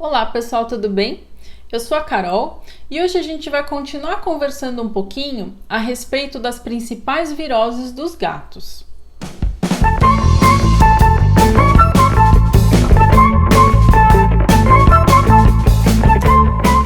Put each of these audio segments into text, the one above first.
Olá pessoal, tudo bem? Eu sou a Carol e hoje a gente vai continuar conversando um pouquinho a respeito das principais viroses dos gatos.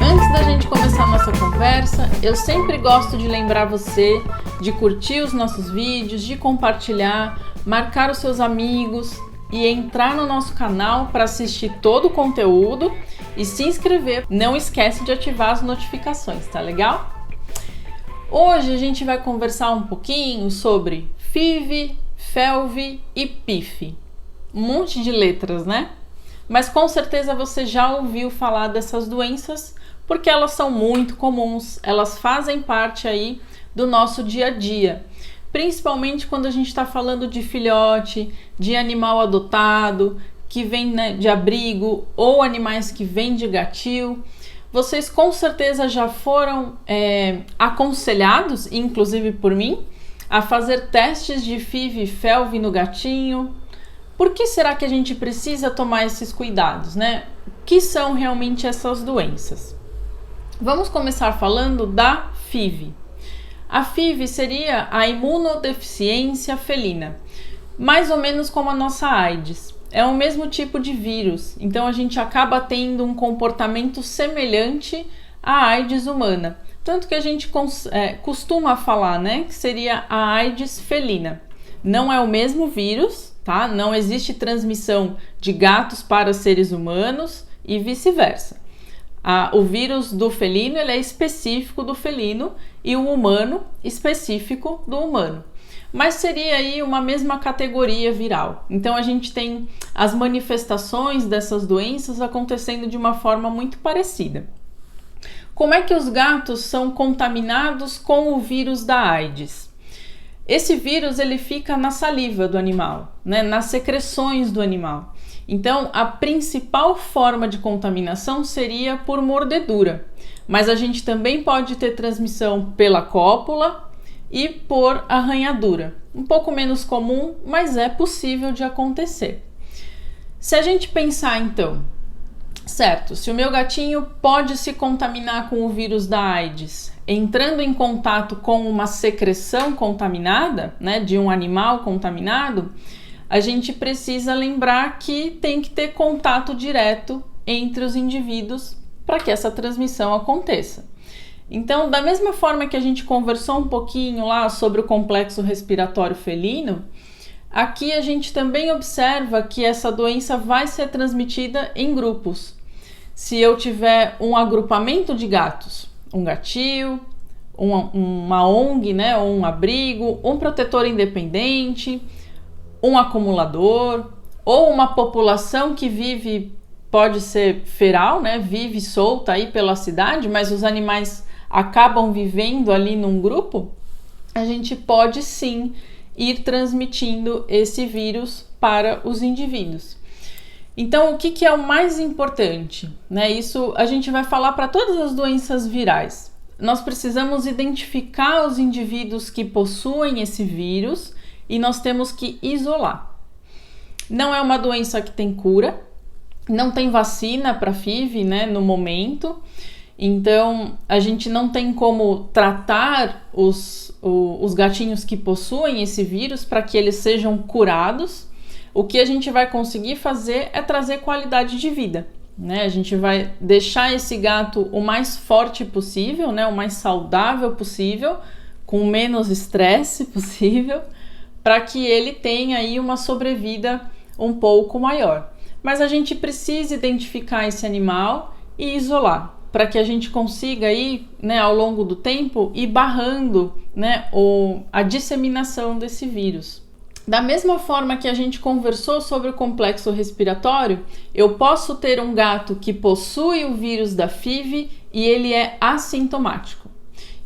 Antes da gente começar a nossa conversa, eu sempre gosto de lembrar você de curtir os nossos vídeos, de compartilhar, marcar os seus amigos e entrar no nosso canal para assistir todo o conteúdo e se inscrever. Não esquece de ativar as notificações, tá legal? Hoje a gente vai conversar um pouquinho sobre FIV, FeLV e PIF. Um monte de letras, né? Mas com certeza você já ouviu falar dessas doenças porque elas são muito comuns, elas fazem parte aí do nosso dia a dia. Principalmente quando a gente está falando de filhote, de animal adotado, que vem, né, de abrigo, ou animais que vêm de gatil. Vocês com certeza já foram aconselhados, inclusive por mim, a fazer testes de FIV e FeLV no gatinho. Por que será que a gente precisa tomar esses cuidados, né? O que são realmente essas doenças? Vamos começar falando da FIV. A FIV seria a imunodeficiência felina, mais ou menos como a nossa AIDS. É o mesmo tipo de vírus, então a gente acaba tendo um comportamento semelhante à AIDS humana. Tanto que a gente costuma falar, né, que seria a AIDS felina. Não é o mesmo vírus, tá? Não existe transmissão de gatos para seres humanos e vice-versa. O vírus do felino ele é específico do felino e o humano específico do humano. Mas seria aí uma mesma categoria viral. Então a gente tem as manifestações dessas doenças acontecendo de uma forma muito parecida. Como é que os gatos são contaminados com o vírus da AIDS? Esse vírus ele fica na saliva do animal, né, nas secreções do animal. Então, a principal forma de contaminação seria por mordedura, mas a gente também pode ter transmissão pela cópula e por arranhadura. Um pouco menos comum, mas é possível de acontecer. Se a gente pensar então, certo, se o meu gatinho pode se contaminar com o vírus da AIDS, entrando em contato com uma secreção contaminada, né, de um animal contaminado, a gente precisa lembrar que tem que ter contato direto entre os indivíduos para que essa transmissão aconteça. Então, da mesma forma que a gente conversou um pouquinho lá sobre o complexo respiratório felino, aqui a gente também observa que essa doença vai ser transmitida em grupos. Se eu tiver um agrupamento de gatos, um gatil, uma ONG, né, ou um abrigo, um protetor independente, um acumulador ou uma população que vive, pode ser feral, né? Vive solta aí pela cidade, mas os animais acabam vivendo ali num grupo, a gente pode sim ir transmitindo esse vírus para os indivíduos. Então, o que é o mais importante, né? Isso a gente vai falar para todas as doenças virais. Nós precisamos identificar os indivíduos que possuem esse vírus e nós temos que isolar. Não é uma doença que tem cura, não tem vacina para FIV, né, no momento, então a gente não tem como tratar os gatinhos que possuem esse vírus para que eles sejam curados. O que a gente vai conseguir fazer é trazer qualidade de vida, né? A gente vai deixar esse gato o mais forte possível, né, o mais saudável possível, com menos estresse possível, para que ele tenha aí uma sobrevida um pouco maior. Mas a gente precisa identificar esse animal e isolar, para que a gente consiga aí, né, ao longo do tempo, ir barrando, né, a disseminação desse vírus. Da mesma forma que a gente conversou sobre o complexo respiratório, eu posso ter um gato que possui o vírus da FIV e ele é assintomático.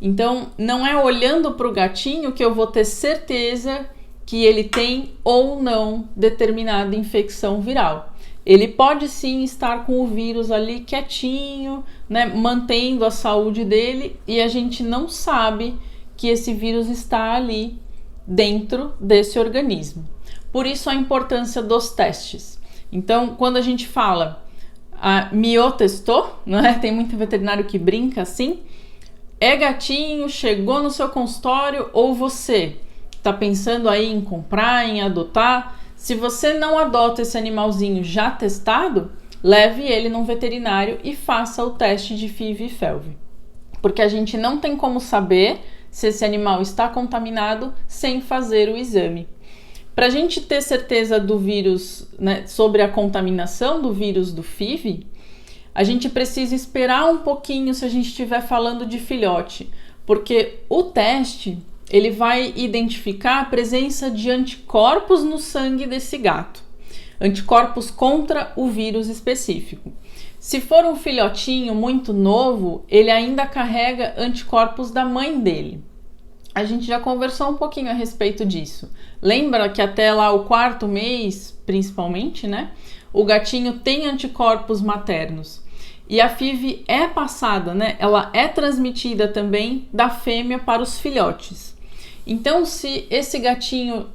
Então, não é olhando para o gatinho que eu vou ter certeza que ele tem ou não determinada infecção viral. Ele pode sim estar com o vírus ali quietinho, né, mantendo a saúde dele, e a gente não sabe que esse vírus está ali dentro desse organismo. Por isso a importância dos testes. Então, quando a gente fala miotestou, não é? Tem muito veterinário que brinca assim. É gatinho, chegou no seu consultório, ou você está pensando aí em comprar, em adotar. Se você não adota esse animalzinho já testado, leve ele num veterinário e faça o teste de FIV e FeLV. Porque a gente não tem como saber se esse animal está contaminado sem fazer o exame. Para a gente ter certeza do vírus, né, sobre a contaminação do vírus do FIV, a gente precisa esperar um pouquinho se a gente estiver falando de filhote, porque o teste ele vai identificar a presença de anticorpos no sangue desse gato, anticorpos contra o vírus específico. Se for um filhotinho muito novo, ele ainda carrega anticorpos da mãe dele. A gente já conversou um pouquinho a respeito disso. Lembra que até lá o 4º mês, principalmente, né, o gatinho tem anticorpos maternos. E a FIV é passada, né, ela é transmitida também da fêmea para os filhotes. Então, se esse gatinho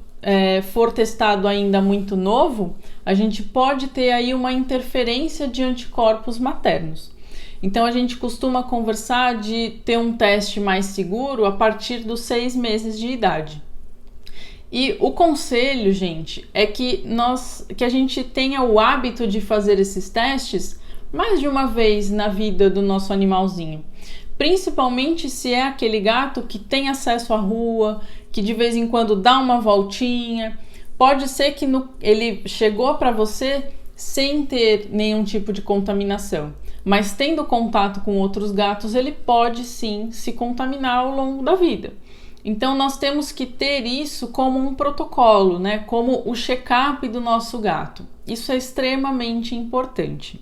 for testado ainda muito novo, a gente pode ter aí uma interferência de anticorpos maternos. Então, a gente costuma conversar de ter um teste mais seguro a partir dos 6 meses de idade. E o conselho, gente, é que a gente tenha o hábito de fazer esses testes mais de uma vez na vida do nosso animalzinho. Principalmente se é aquele gato que tem acesso à rua, que de vez em quando dá uma voltinha. Pode ser que ele chegou para você sem ter nenhum tipo de contaminação, mas tendo contato com outros gatos, ele pode sim se contaminar ao longo da vida. Então nós temos que ter isso como um protocolo, né? Como o check-up do nosso gato. Isso é extremamente importante.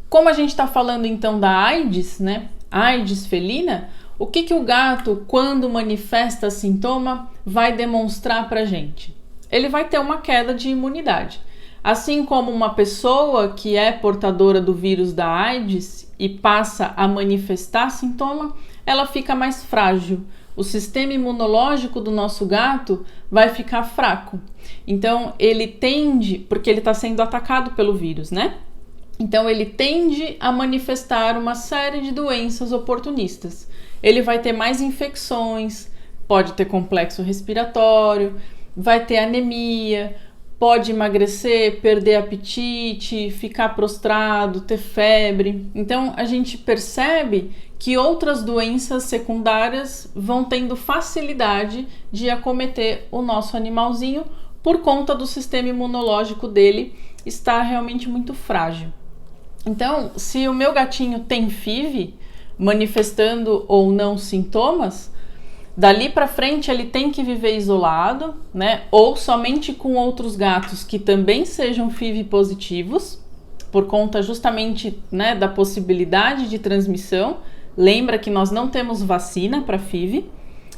Como a gente está falando então da AIDS, né? AIDS felina, o que o gato, quando manifesta sintoma, vai demonstrar para a gente? Ele vai ter uma queda de imunidade. Assim como uma pessoa que é portadora do vírus da AIDS e passa a manifestar sintoma, ela fica mais frágil. O sistema imunológico do nosso gato vai ficar fraco. Então, ele tende, porque ele está sendo atacado pelo vírus, né? Então, ele tende a manifestar uma série de doenças oportunistas. Ele vai ter mais infecções, pode ter complexo respiratório, vai ter anemia, pode emagrecer, perder apetite, ficar prostrado, ter febre. Então, a gente percebe que outras doenças secundárias vão tendo facilidade de acometer o nosso animalzinho por conta do sistema imunológico dele estar realmente muito frágil. Então, se o meu gatinho tem FIV, manifestando ou não sintomas, dali para frente ele tem que viver isolado, né? Ou somente com outros gatos que também sejam FIV positivos, por conta justamente, né, da possibilidade de transmissão. Lembra que nós não temos vacina para FIV,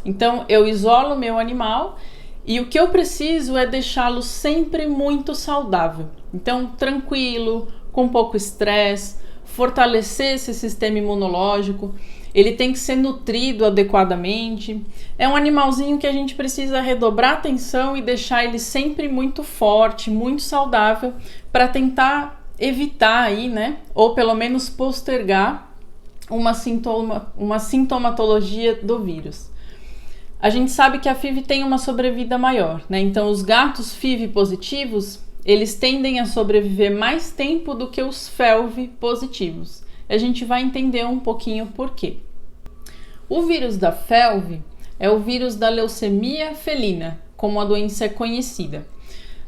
então eu isolo meu animal e o que eu preciso é deixá-lo sempre muito saudável. Então, tranquilo, com pouco estresse, fortalecer esse sistema imunológico. Ele tem que ser nutrido adequadamente. É um animalzinho que a gente precisa redobrar atenção e deixar ele sempre muito forte, muito saudável, para tentar evitar aí, né, ou pelo menos postergar uma sintomatologia do vírus. A gente sabe que a FIV tem uma sobrevida maior, né? Então, os gatos FIV positivos, eles tendem a sobreviver mais tempo do que os FeLV positivos. A gente vai entender um pouquinho por quê. O vírus da FeLV é o vírus da leucemia felina, como a doença é conhecida.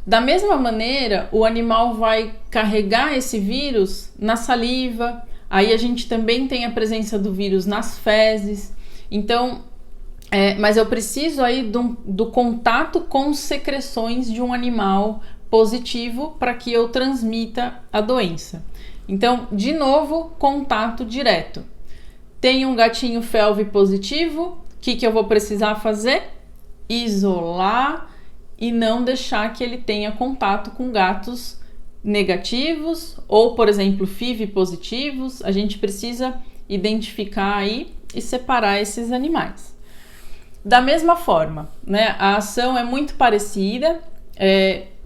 Da mesma maneira, o animal vai carregar esse vírus na saliva, aí a gente também tem a presença do vírus nas fezes. Então, mas eu preciso aí do contato com secreções de um animal positivo para que eu transmita a doença. Então, de novo, contato direto. Tem um gatinho FeLV positivo, o que eu vou precisar fazer? Isolar e não deixar que ele tenha contato com gatos negativos ou, por exemplo, FIV positivos. A gente precisa identificar aí e separar esses animais. Da mesma forma, né, a ação é muito parecida.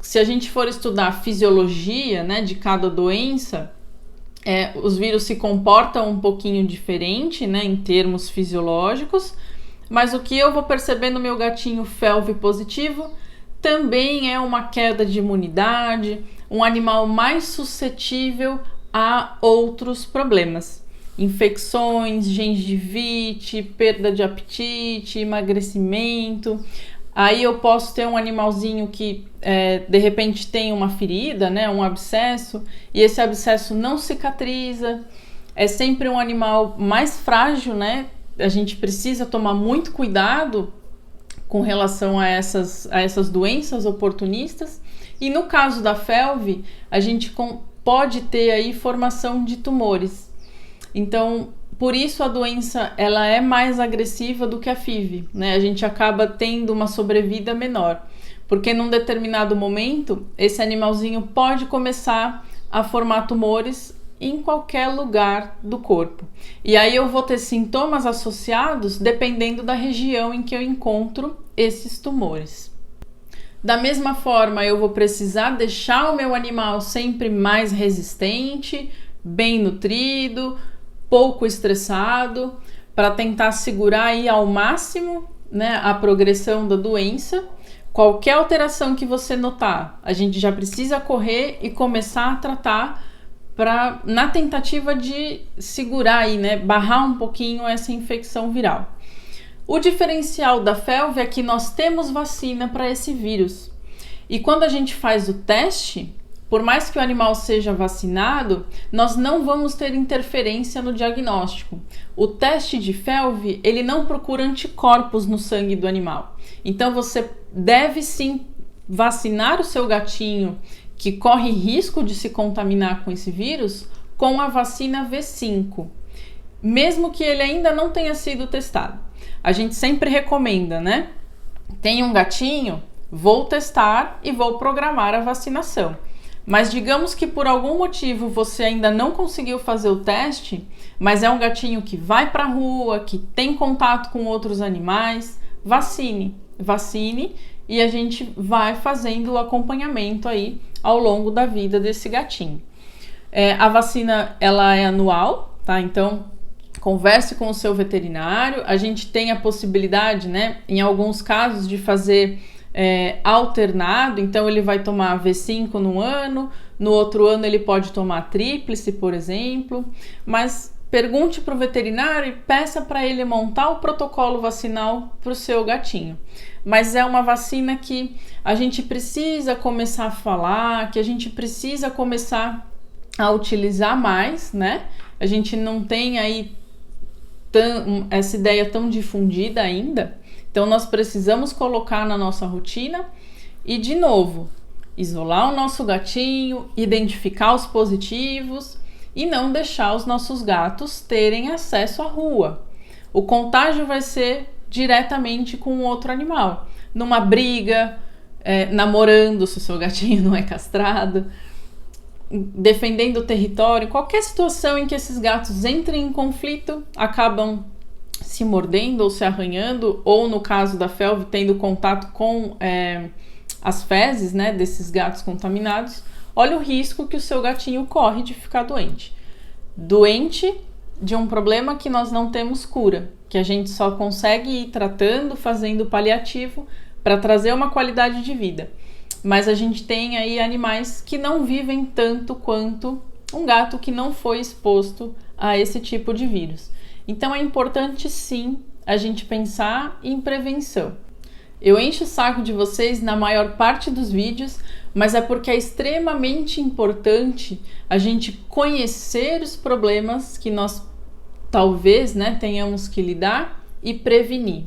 se a gente for estudar a fisiologia, né, de cada doença, os vírus se comportam um pouquinho diferente, né, em termos fisiológicos, mas o que eu vou perceber no meu gatinho FeLV positivo também é uma queda de imunidade, um animal mais suscetível a outros problemas. Infecções, gengivite, perda de apetite, emagrecimento. Aí eu posso ter um animalzinho que de repente tem uma ferida, né, um abscesso, e esse abscesso não cicatriza. É sempre um animal mais frágil, né? A gente precisa tomar muito cuidado com relação a essas doenças oportunistas. E no caso da FeLV, a gente pode ter aí formação de tumores. Então, por isso a doença ela é mais agressiva do que a FIV, né? A gente acaba tendo uma sobrevida menor, porque num determinado momento esse animalzinho pode começar a formar tumores em qualquer lugar do corpo. E aí eu vou ter sintomas associados dependendo da região em que eu encontro esses tumores. Da mesma forma, eu vou precisar deixar o meu animal sempre mais resistente, bem nutrido, pouco estressado, para tentar segurar aí ao máximo, né, a progressão da doença. Qualquer alteração que você notar, a gente já precisa correr e começar a tratar na tentativa de segurar aí, né, barrar um pouquinho essa infecção viral. O diferencial da FeLV é que nós temos vacina para esse vírus. E quando a gente faz o teste, por mais que o animal seja vacinado, nós não vamos ter interferência no diagnóstico. O teste de FeLV, ele não procura anticorpos no sangue do animal. Então você deve sim vacinar o seu gatinho que corre risco de se contaminar com esse vírus com a vacina V5, mesmo que ele ainda não tenha sido testado. A gente sempre recomenda, né? Tem um gatinho, vou testar e vou programar a vacinação. Mas digamos que por algum motivo você ainda não conseguiu fazer o teste, mas é um gatinho que vai para a rua, que tem contato com outros animais, vacine e a gente vai fazendo o acompanhamento aí ao longo da vida desse gatinho. A vacina ela é anual, tá? Então converse com o seu veterinário. A gente tem a possibilidade, né, em alguns casos, de fazer alternado. Então ele vai tomar V5 num ano, no outro ano ele pode tomar a tríplice, por exemplo. Mas pergunte para o veterinário e peça para ele montar o protocolo vacinal para o seu gatinho. Mas é uma vacina que a gente precisa começar a falar, que a gente precisa começar a utilizar mais, né? A gente não tem aí essa ideia tão difundida ainda. Então nós precisamos colocar na nossa rotina e, de novo, isolar o nosso gatinho, identificar os positivos e não deixar os nossos gatos terem acesso à rua. O contágio vai ser diretamente com outro animal, numa briga, namorando, se o seu gatinho não é castrado, defendendo o território, qualquer situação em que esses gatos entrem em conflito, acabam se mordendo ou se arranhando, ou no caso da FeLV, tendo contato com as fezes, né, desses gatos contaminados. Olha o risco que o seu gatinho corre de ficar doente de um problema que nós não temos cura, que a gente só consegue ir tratando, fazendo paliativo para trazer uma qualidade de vida. Mas a gente tem aí animais que não vivem tanto quanto um gato que não foi exposto a esse tipo de vírus. Então é importante sim a gente pensar em prevenção. Eu encho o saco de vocês na maior parte dos vídeos, mas é porque é extremamente importante a gente conhecer os problemas que nós talvez, né, tenhamos que lidar e prevenir.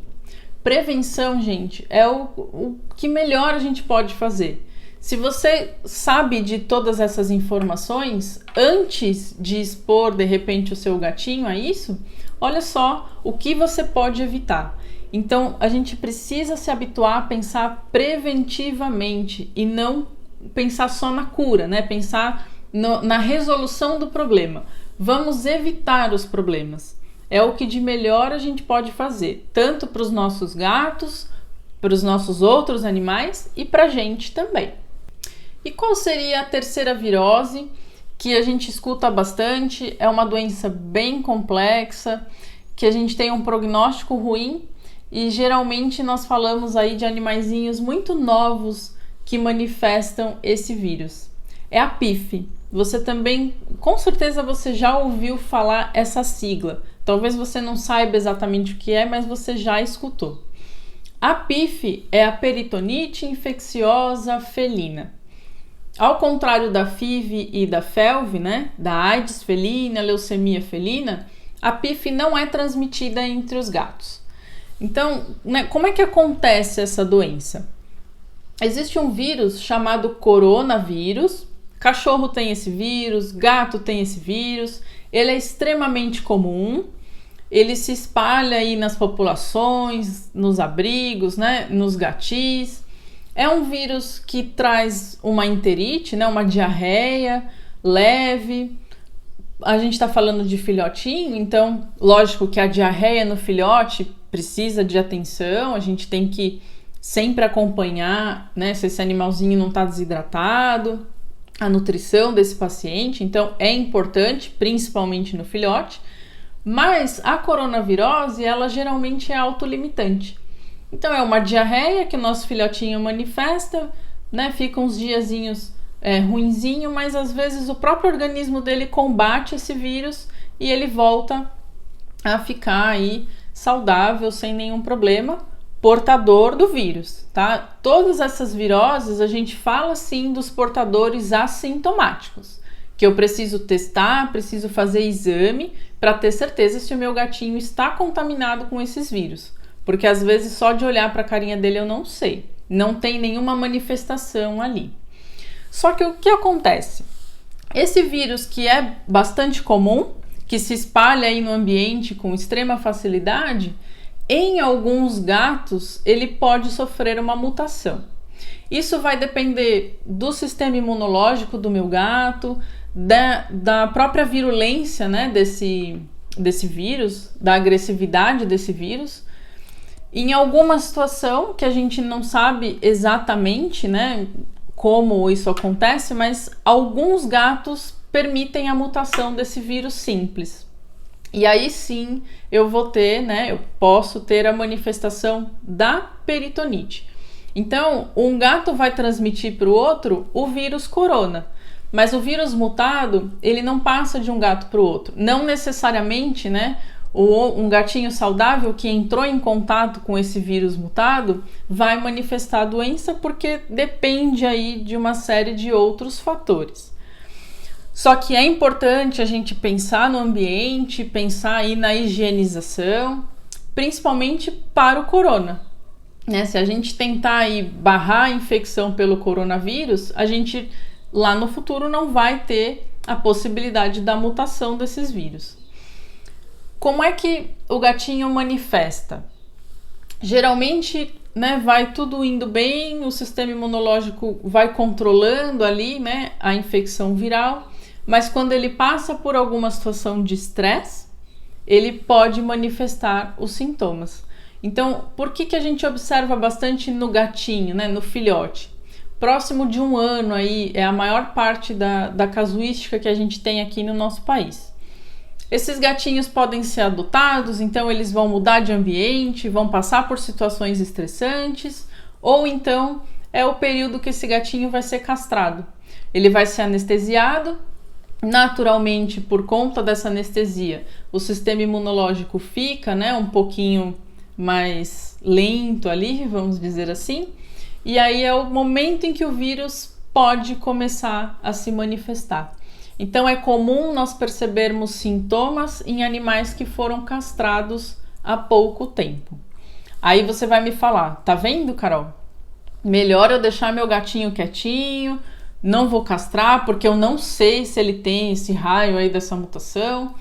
Prevenção, gente, é o que melhor a gente pode fazer. Se você sabe de todas essas informações, antes de expor, de repente, o seu gatinho a isso, olha só o que você pode evitar. Então, a gente precisa se habituar a pensar preventivamente e não pensar só na cura, né? Pensar na resolução do problema. Vamos evitar os problemas. É o que de melhor a gente pode fazer, tanto para os nossos gatos, para os nossos outros animais e para a gente também. E qual seria a terceira virose, que a gente escuta bastante? É uma doença bem complexa, que a gente tem um prognóstico ruim e geralmente nós falamos aí de animaizinhos muito novos que manifestam esse vírus. É a PIF. Você também, com certeza você já ouviu falar essa sigla. Talvez você não saiba exatamente o que é, mas você já escutou. A PIF é a peritonite infecciosa felina. Ao contrário da FIV e da FeLV, né, da AIDS felina, leucemia felina, a PIF não é transmitida entre os gatos. Então, né, como é que acontece essa doença? Existe um vírus chamado coronavírus. Cachorro tem esse vírus, gato tem esse vírus. Ele é extremamente comum. Ele se espalha aí nas populações, nos abrigos, né, nos gatis. É um vírus que traz uma enterite, né, uma diarreia leve. A gente está falando de filhotinho, então lógico que a diarreia no filhote precisa de atenção. A gente tem que sempre acompanhar, né, se esse animalzinho não está desidratado, a nutrição desse paciente. Então é importante, principalmente no filhote. Mas a coronavirose, ela geralmente é autolimitante. Então é uma diarreia que o nosso filhotinho manifesta, né? Fica uns diazinhos ruinzinho, mas às vezes o próprio organismo dele combate esse vírus e ele volta a ficar aí saudável, sem nenhum problema, portador do vírus, tá? Todas essas viroses a gente fala sim dos portadores assintomáticos, que eu preciso testar, preciso fazer exame para ter certeza se o meu gatinho está contaminado com esses vírus. Porque às vezes só de olhar para a carinha dele eu não sei. Não tem nenhuma manifestação ali. Só que o que acontece? Esse vírus que é bastante comum, que se espalha aí no ambiente com extrema facilidade, em alguns gatos ele pode sofrer uma mutação. Isso vai depender do sistema imunológico do meu gato, da própria virulência, né, desse vírus, da agressividade desse vírus. Em alguma situação que a gente não sabe exatamente, né, como isso acontece, mas alguns gatos permitem a mutação desse vírus simples. E aí sim eu vou ter, né, eu posso ter a manifestação da peritonite. Então, um gato vai transmitir para o outro o vírus corona, mas o vírus mutado, ele não passa de um gato para o outro. Não necessariamente, né, um gatinho saudável que entrou em contato com esse vírus mutado vai manifestar a doença, porque depende aí de uma série de outros fatores. Só que é importante a gente pensar no ambiente, pensar aí na higienização, principalmente para o corona, né? Se a gente tentar aí barrar a infecção pelo coronavírus, a gente lá no futuro não vai ter a possibilidade da mutação desses vírus. Como é que o gatinho manifesta? Geralmente, né, vai tudo indo bem, o sistema imunológico vai controlando ali, né, a infecção viral, mas quando ele passa por alguma situação de estresse, ele pode manifestar os sintomas. Então, por que a gente observa bastante no gatinho, né, no filhote? Próximo de 1 ano aí é a maior parte da casuística que a gente tem aqui no nosso país. Esses gatinhos podem ser adotados, então eles vão mudar de ambiente, vão passar por situações estressantes, ou então é o período que esse gatinho vai ser castrado. Ele vai ser anestesiado, naturalmente por conta dessa anestesia, o sistema imunológico fica, né, um pouquinho mais lento ali, vamos dizer assim, e aí é o momento em que o vírus pode começar a se manifestar. Então é comum nós percebermos sintomas em animais que foram castrados há pouco tempo. Aí você vai me falar, tá vendo, Carol? Melhor eu deixar meu gatinho quietinho, não vou castrar porque eu não sei se ele tem esse raio aí dessa mutação,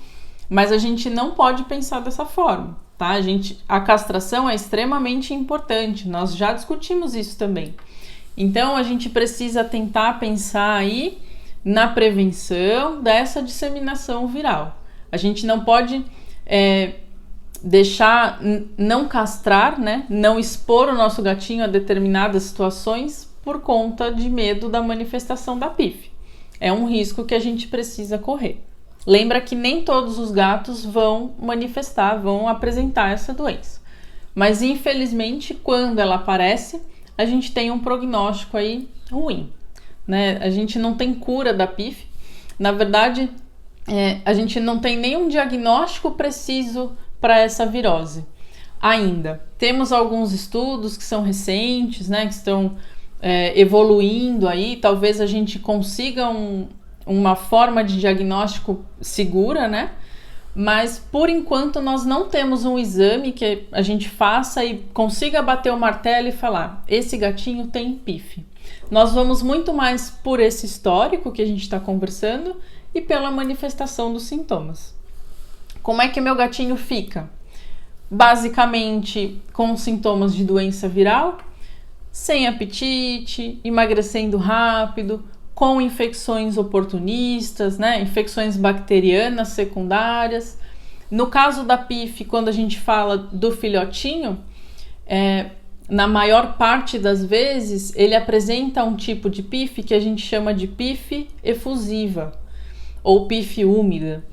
mas a gente não pode pensar dessa forma, tá? A castração é extremamente importante, nós já discutimos isso também. Então a gente precisa tentar pensar aí na prevenção dessa disseminação viral. A gente não pode deixar, não castrar, né? Não expor o nosso gatinho a determinadas situações por conta de medo da manifestação da PIF. É um risco que a gente precisa correr. Lembra que nem todos os gatos vão manifestar, vão apresentar essa doença. Mas infelizmente, quando ela aparece, a gente tem um prognóstico aí ruim, né? A gente não tem cura da PIF. Na verdade, a gente não tem nenhum diagnóstico preciso para essa virose ainda. Temos alguns estudos que são recentes, né, que estão evoluindo aí. Talvez a gente consiga uma forma de diagnóstico segura, né? Mas por enquanto nós não temos um exame que a gente faça e consiga bater o martelo e falar: esse gatinho tem PIF. Nós vamos muito mais por esse histórico que a gente está conversando e pela manifestação dos sintomas. Como é que meu gatinho fica? Basicamente com sintomas de doença viral, sem apetite, emagrecendo rápido, com infecções oportunistas, né? Infecções bacterianas secundárias. No caso da PIF, quando a gente fala do filhotinho, na maior parte das vezes ele apresenta um tipo de PIF que a gente chama de PIF efusiva ou PIF úmida.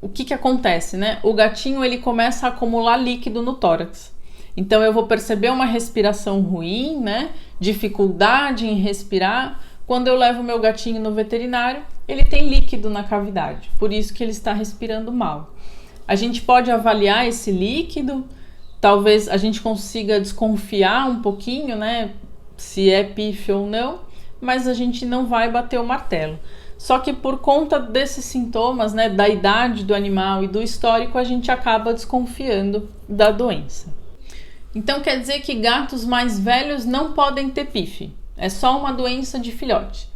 O que acontece, né? O gatinho ele começa a acumular líquido no tórax. Então eu vou perceber uma respiração ruim, né? Dificuldade em respirar. Quando eu levo meu gatinho no veterinário, ele tem líquido na cavidade, por isso que ele está respirando mal. A gente pode avaliar esse líquido, talvez a gente consiga desconfiar um pouquinho, né? Se é PIF ou não, mas a gente não vai bater o martelo. Só que por conta desses sintomas, né, da idade do animal e do histórico, a gente acaba desconfiando da doença. Então quer dizer que gatos mais velhos não podem ter PIF, é só uma doença de filhote.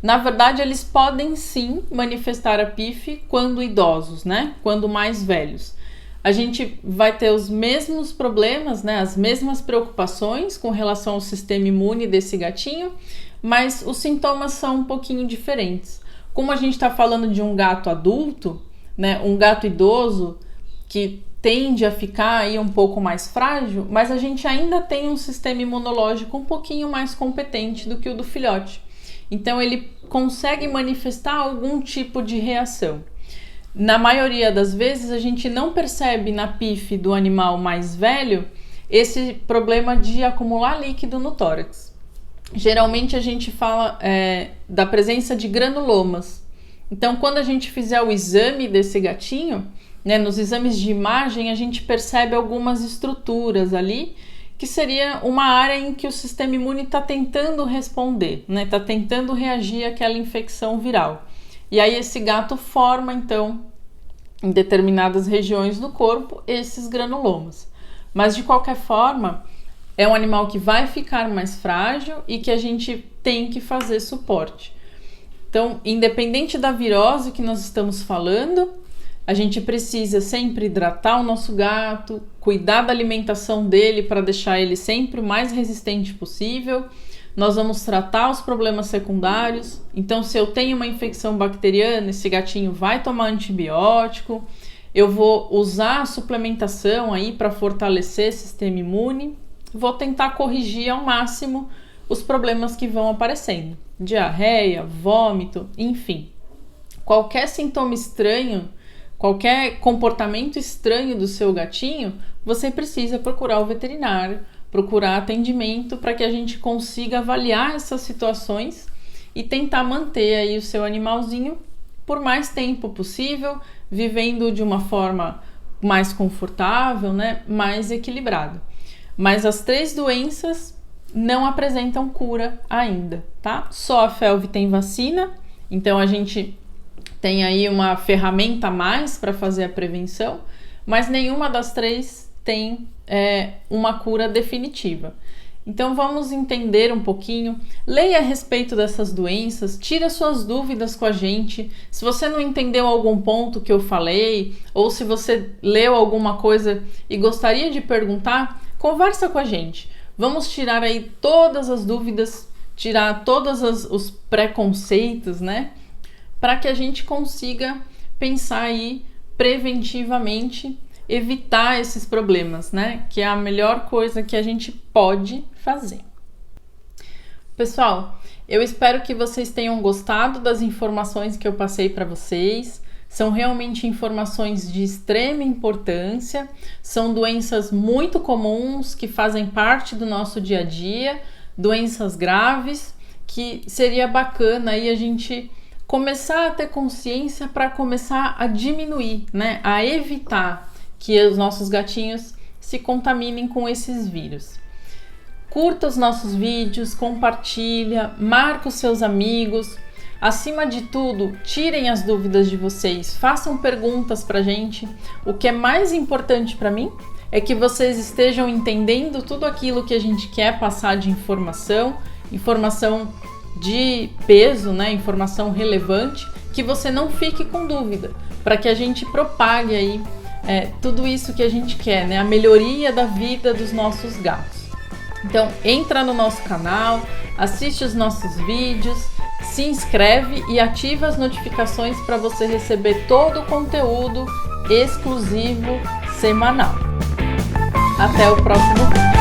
Na verdade, eles podem sim manifestar a PIF quando idosos, né? Quando mais velhos. A gente vai ter os mesmos problemas, né? As mesmas preocupações com relação ao sistema imune desse gatinho, mas os sintomas são um pouquinho diferentes. Como a gente está falando de um gato adulto, né? Um gato idoso que tende a ficar aí um pouco mais frágil, mas a gente ainda tem um sistema imunológico um pouquinho mais competente do que o do filhote. Então ele consegue manifestar algum tipo de reação. Na maioria das vezes a gente não percebe na PIF do animal mais velho esse problema de acumular líquido no tórax. Geralmente a gente fala da presença de granulomas. Então quando a gente fizer o exame desse gatinho, né, nos exames de imagem a gente percebe algumas estruturas ali, que seria uma área em que o sistema imune está tentando responder, né, está tentando reagir àquela infecção viral. E aí esse gato forma, então, em determinadas regiões do corpo, esses granulomas. Mas de qualquer forma, é um animal que vai ficar mais frágil e que a gente tem que fazer suporte. Então, independente da virose que nós estamos falando, a gente precisa sempre hidratar o nosso gato, cuidar da alimentação dele para deixar ele sempre o mais resistente possível. Nós vamos tratar os problemas secundários. Então, se eu tenho uma infecção bacteriana, esse gatinho vai tomar antibiótico. Eu vou usar a suplementação aí para fortalecer o sistema imune. Vou tentar corrigir ao máximo os problemas que vão aparecendo. Diarreia, vômito, enfim. Qualquer sintoma estranho, qualquer comportamento estranho do seu gatinho, você precisa procurar o veterinário, procurar atendimento para que a gente consiga avaliar essas situações e tentar manter aí o seu animalzinho por mais tempo possível, vivendo de uma forma mais confortável, né, mais equilibrada. Mas as 3 doenças não apresentam cura ainda, tá? Só a FeLV tem vacina, então a gente tem aí uma ferramenta a mais para fazer a prevenção, mas nenhuma das 3 tem uma cura definitiva. Então vamos entender um pouquinho, leia a respeito dessas doenças, tira suas dúvidas com a gente. Se você não entendeu algum ponto que eu falei, ou se você leu alguma coisa e gostaria de perguntar, conversa com a gente. Vamos tirar aí todas as dúvidas, tirar todos os preconceitos, né? Para que a gente consiga pensar aí preventivamente, evitar esses problemas, né? Que é a melhor coisa que a gente pode fazer. Pessoal, eu espero que vocês tenham gostado das informações que eu passei para vocês. São realmente informações de extrema importância, são doenças muito comuns que fazem parte do nosso dia a dia, doenças graves, que seria bacana aí a gente começar a ter consciência para começar a diminuir, né? A evitar que os nossos gatinhos se contaminem com esses vírus. Curta os nossos vídeos, compartilha, marca os seus amigos. Acima de tudo, tirem as dúvidas de vocês, façam perguntas pra gente. O que é mais importante para mim é que vocês estejam entendendo tudo aquilo que a gente quer passar de informação de peso, né? Informação relevante, que você não fique com dúvida, para que a gente propague aí tudo isso que a gente quer, né? A melhoria da vida dos nossos gatos. Então, entra no nosso canal, assiste os nossos vídeos, se inscreve e ativa as notificações para você receber todo o conteúdo exclusivo semanal. Até o próximo vídeo.